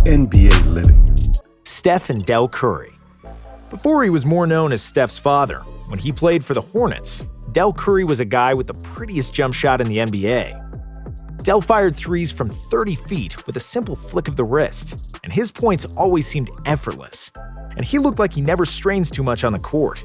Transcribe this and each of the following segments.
NBA living. Steph and Dell Curry. Before he was more known as Steph's father, when he played for the Hornets, Dell Curry was a guy with the prettiest jump shot in the NBA. Dell fired threes from 30 feet with a simple flick of the wrist, and his points always seemed effortless. And he looked like he never strains too much on the court.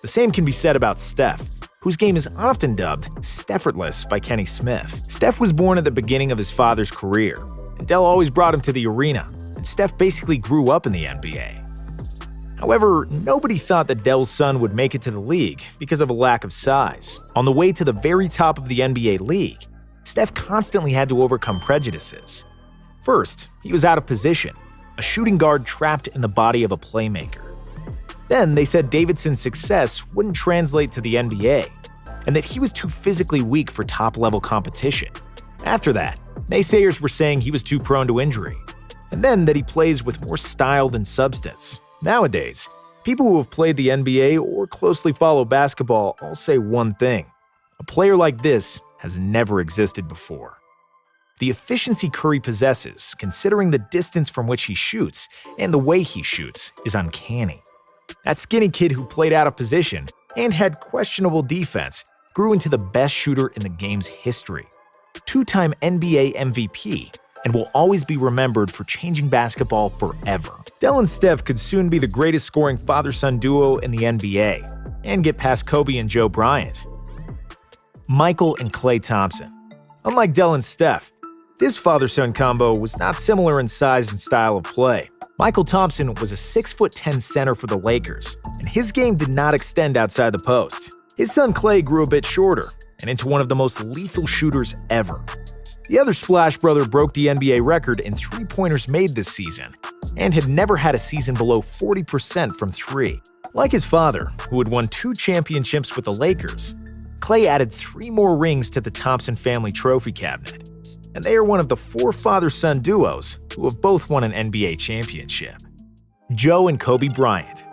The same can be said about Steph, whose game is often dubbed Steffortless by Kenny Smith. Steph was born at the beginning of his father's career, and Dell always brought him to the arena, and Steph basically grew up in the NBA. However, nobody thought that Dell's son would make it to the league because of a lack of size. On the way to the very top of the NBA league, Steph constantly had to overcome prejudices. First, he was out of position, a shooting guard trapped in the body of a playmaker. Then they said Davidson's success wouldn't translate to the NBA, and that he was too physically weak for top-level competition. After that, naysayers were saying he was too prone to injury, and then that he plays with more style than substance. Nowadays, people who have played the NBA or closely follow basketball all say one thing: a player like this has never existed before. The efficiency Curry possesses, considering the distance from which he shoots and the way he shoots, is uncanny. That skinny kid who played out of position and had questionable defense grew into the best shooter in the game's history. Two-time NBA MVP, and will always be remembered for changing basketball forever. Dell and Steph could soon be the greatest scoring father-son duo in the NBA, and get past Kobe and Joe Bryant. Michael and Klay Thompson. Unlike Dell and Steph, this father-son combo was not similar in size and style of play. Michael Thompson was a 6'10" center for the Lakers, and his game did not extend outside the post. His son Klay grew a bit shorter, and into one of the most lethal shooters ever. The other Splash brother broke the NBA record in three-pointers made this season, and had never had a season below 40% from three. Like his father, who had won 2 championships with the Lakers, Klay added 3 more rings to the Thompson family trophy cabinet, and they are one of the 4 father-son duos who have both won an NBA championship. Joe and Kobe Bryant.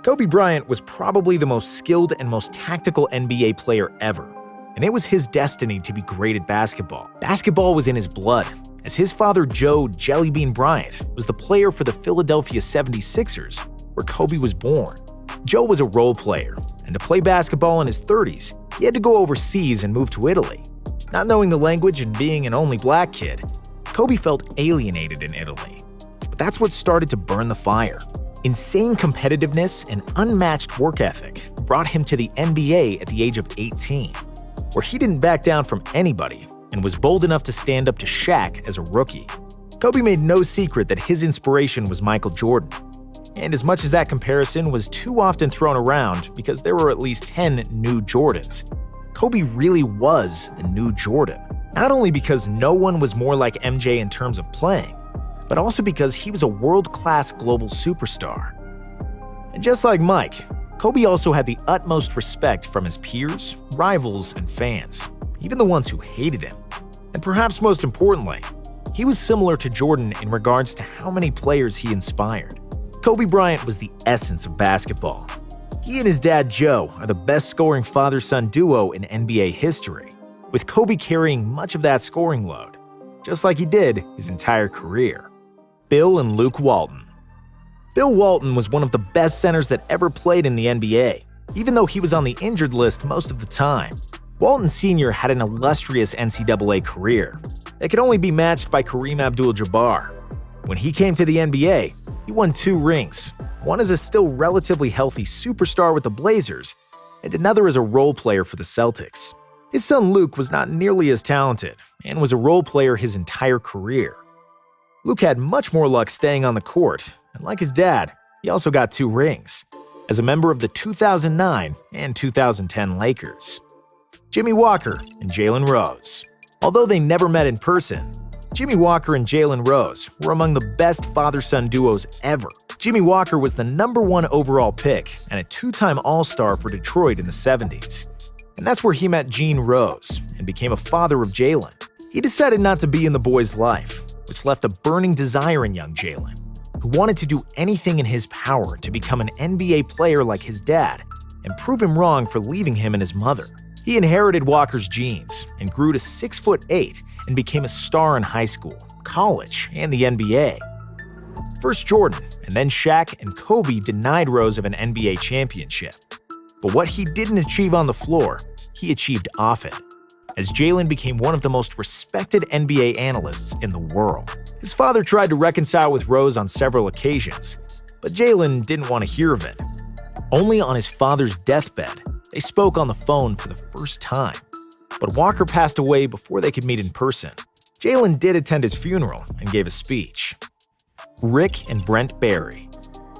Kobe Bryant was probably the most skilled and most tactical NBA player ever, and it was his destiny to be great at basketball. Basketball was in his blood, as his father Joe Jellybean Bryant was the player for the Philadelphia 76ers, where Kobe was born. Joe was a role player, and to play basketball in his 30s, he had to go overseas and move to Italy. Not knowing the language and being an only black kid, Kobe felt alienated in Italy. But that's what started to burn the fire. Insane competitiveness and unmatched work ethic brought him to the NBA at the age of 18. Where he didn't back down from anybody and was bold enough to stand up to Shaq as a rookie. Kobe made no secret that his inspiration was Michael Jordan. And as much as that comparison was too often thrown around because there were at least 10 new Jordans, Kobe really was the new Jordan. Not only because no one was more like MJ in terms of playing, but also because he was a world-class global superstar. And just like Mike, Kobe also had the utmost respect from his peers, rivals, and fans, even the ones who hated him. And perhaps most importantly, he was similar to Jordan in regards to how many players he inspired. Kobe Bryant was the essence of basketball. He and his dad Joe are the best scoring father-son duo in NBA history, with Kobe carrying much of that scoring load, just like he did his entire career. Bill and Luke Walton. Bill Walton was one of the best centers that ever played in the NBA, even though he was on the injured list most of the time. Walton Sr. had an illustrious NCAA career that could only be matched by Kareem Abdul-Jabbar. When he came to the NBA, he won 2 rings, one as a still relatively healthy superstar with the Blazers, and another as a role player for the Celtics. His son Luke was not nearly as talented, and was a role player his entire career. Luke had much more luck staying on the court, and like his dad, he also got 2 rings, as a member of the 2009 and 2010 Lakers. Jimmy Walker and Jalen Rose. Although they never met in person, Jimmy Walker and Jalen Rose were among the best father-son duos ever. Jimmy Walker was the #1 overall pick and a 2-time All-Star for Detroit in the 70s. And that's where he met Gene Rose and became a father of Jalen. He decided not to be in the boy's life, which left a burning desire in young Jalen, who wanted to do anything in his power to become an NBA player like his dad and prove him wrong for leaving him and his mother. He inherited Walker's genes and grew to 6'8" and became a star in high school, college, and the NBA. First Jordan, and then Shaq and Kobe denied Rose of an NBA championship. But what he didn't achieve on the floor, he achieved off it, as Jalen became one of the most respected NBA analysts in the world. His father tried to reconcile with Rose on several occasions, but Jalen didn't want to hear of it. Only on his father's deathbed, they spoke on the phone for the first time. But Walker passed away before they could meet in person. Jalen did attend his funeral and gave a speech. Rick and Brent Barry.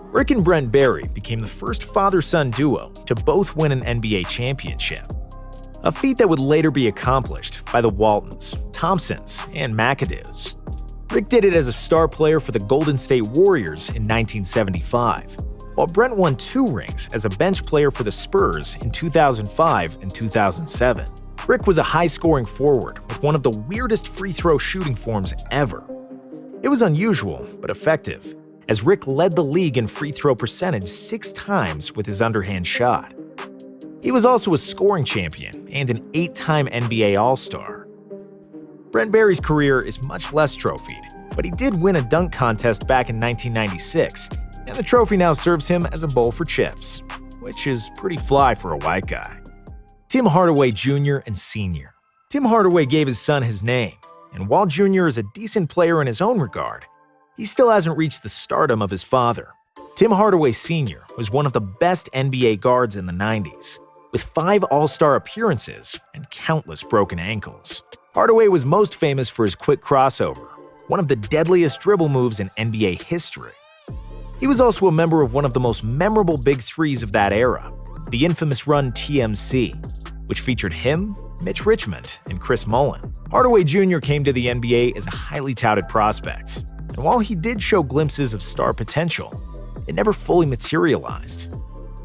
Rick and Brent Barry became the first father-son duo to both win an NBA championship, a feat that would later be accomplished by the Waltons, Thompsons, and McAdoos. Rick did it as a star player for the Golden State Warriors in 1975, while Brent won 2 rings as a bench player for the Spurs in 2005 and 2007. Rick was a high-scoring forward with one of the weirdest free throw shooting forms ever. It was unusual, but effective, as Rick led the league in free throw percentage 6 times with his underhand shot. He was also a scoring champion and an 8-time NBA All-Star. Brent Barry's career is much less trophied, but he did win a dunk contest back in 1996, and the trophy now serves him as a bowl for chips, which is pretty fly for a white guy. Tim Hardaway Jr. and Sr. Tim Hardaway gave his son his name, and while Jr. is a decent player in his own regard, he still hasn't reached the stardom of his father. Tim Hardaway Sr. was one of the best NBA guards in the 90s, with 5 All-Star appearances and countless broken ankles. Hardaway was most famous for his quick crossover, one of the deadliest dribble moves in NBA history. He was also a member of one of the most memorable Big Threes of that era, the infamous run TMC, which featured him, Mitch Richmond, and Chris Mullin. Hardaway Jr. came to the NBA as a highly touted prospect, and while he did show glimpses of star potential, it never fully materialized.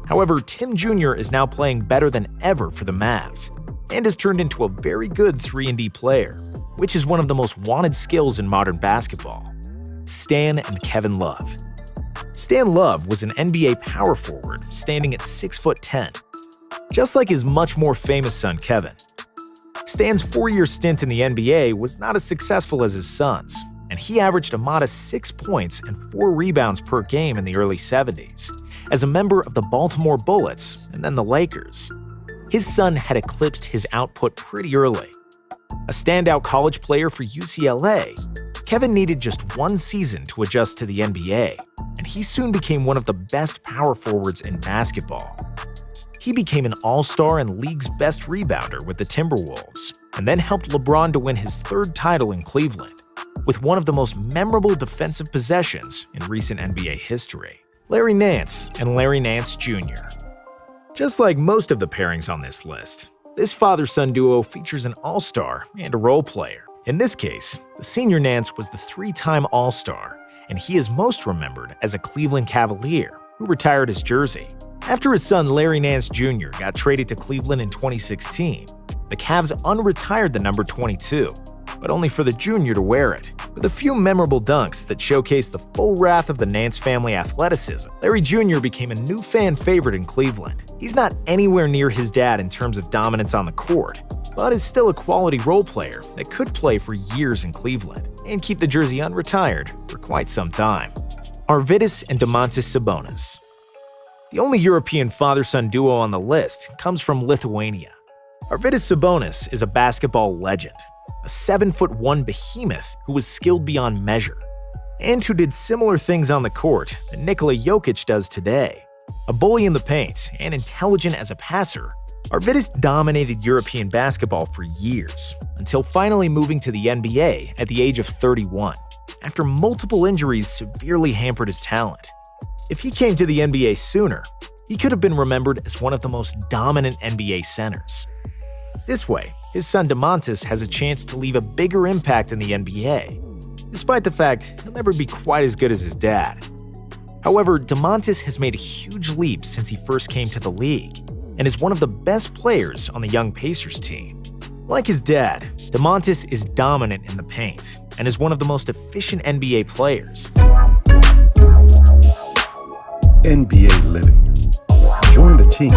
However, Tim Jr. is now playing better than ever for the Mavs, and has turned into a very good 3-and-D player, which is one of the most wanted skills in modern basketball. Stan and Kevin Love. Stan Love was an NBA power forward standing at 6'10", just like his much more famous son Kevin. Stan's 4-year stint in the NBA was not as successful as his son's, and he averaged a modest 6 points and 4 rebounds per game in the early 70s, as a member of the Baltimore Bullets and then the Lakers. His son had eclipsed his output pretty early. A standout college player for UCLA, Kevin needed just 1 season to adjust to the NBA, and he soon became one of the best power forwards in basketball. He became an all-star and league's best rebounder with the Timberwolves, and then helped LeBron to win his 3rd title in Cleveland, with one of the most memorable defensive possessions in recent NBA history. Larry Nance and Larry Nance Jr. Just like most of the pairings on this list, this father-son duo features an all-star and a role player. In this case, the senior Nance was the 3-time all-star, and he is most remembered as a Cleveland Cavalier who retired his jersey. After his son Larry Nance Jr. got traded to Cleveland in 2016, the Cavs unretired the number 22, but only for the junior to wear it. With a few memorable dunks that showcase the full wrath of the Nance family athleticism, Larry Jr. became a new fan favorite in Cleveland. He's not anywhere near his dad in terms of dominance on the court, but is still a quality role player that could play for years in Cleveland and keep the jersey unretired for quite some time. Arvydas and Domantas Sabonis. The only European father-son duo on the list comes from Lithuania. Arvydas Sabonis is a basketball legend, a 7'1" behemoth who was skilled beyond measure, and who did similar things on the court that Nikola Jokic does today. A bully in the paint and intelligent as a passer, Arvydas dominated European basketball for years, until finally moving to the NBA at the age of 31, after multiple injuries severely hampered his talent. If he came to the NBA sooner, he could have been remembered as one of the most dominant NBA centers. This way, his son Domantas has a chance to leave a bigger impact in the NBA, despite the fact he'll never be quite as good as his dad. However, Domantas has made a huge leap since he first came to the league, and is one of the best players on the young Pacers team. Like his dad, Domantas is dominant in the paint, and is one of the most efficient NBA players. NBA Living. Join the team.